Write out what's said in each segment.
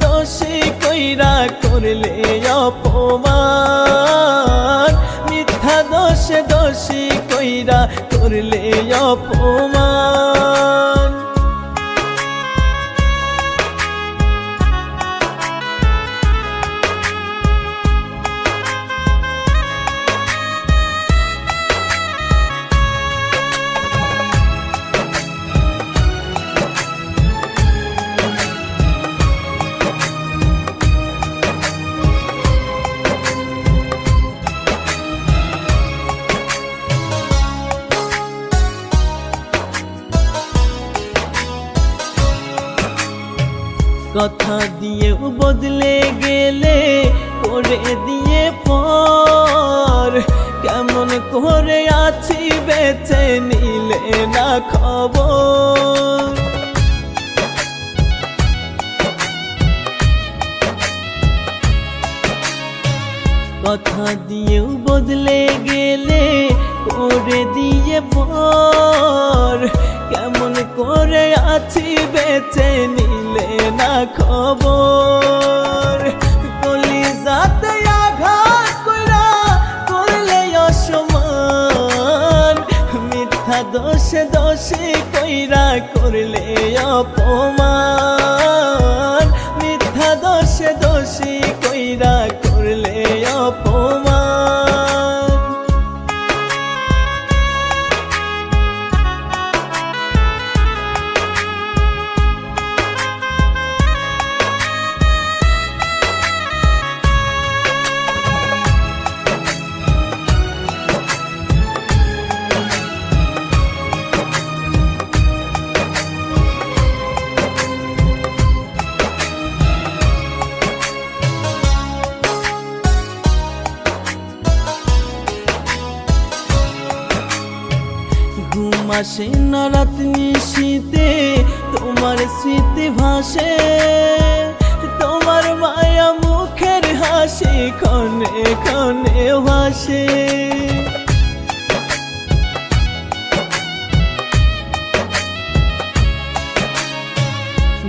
দোষী কইরা করলে অপমান, মিথ্যা দোষে দোষী কইরা করলে অপমান। কথা দিয়েও বদলে গেলে করে দিয়ে পর, কেমন করে আছি বেঁচে নিলে না খবর। কথা দিয়েও বদলে গেলে করে দিয়ে পর, কেমন করে আছি বেঁচে নিলে না খবর। কলিজাতে আঘাত কইরা করলে অসম্মান, মিথ্যা দোষে দোষী কইরা করলে অপমান, মিথ্যা দোষে দোষী কইরা করলে অপমান। ঘুম আসে না রাত নিশীতে তোমার স্মৃতি ভাসে, তোমার মায়া মুখের হাসি ক্ষণে ক্ষণে ভাসে।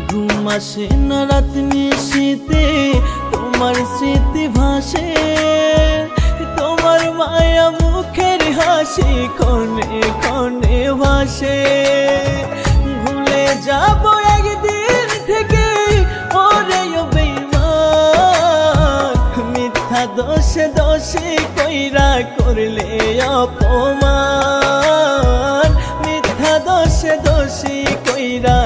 ঘুম আসে না রাত নিশীতে তোমার স্মৃতি ভাসে, তোমার মায়া মুখের হাসি ক্ষণে ক্ষণে ভাসে। ভুলে যাব একদিন থেকে ওরে বেঈমান, মিথ্যা দোষে দোষী কইরা করলে অপমান, মিথ্যা দোষে দোষী কইরা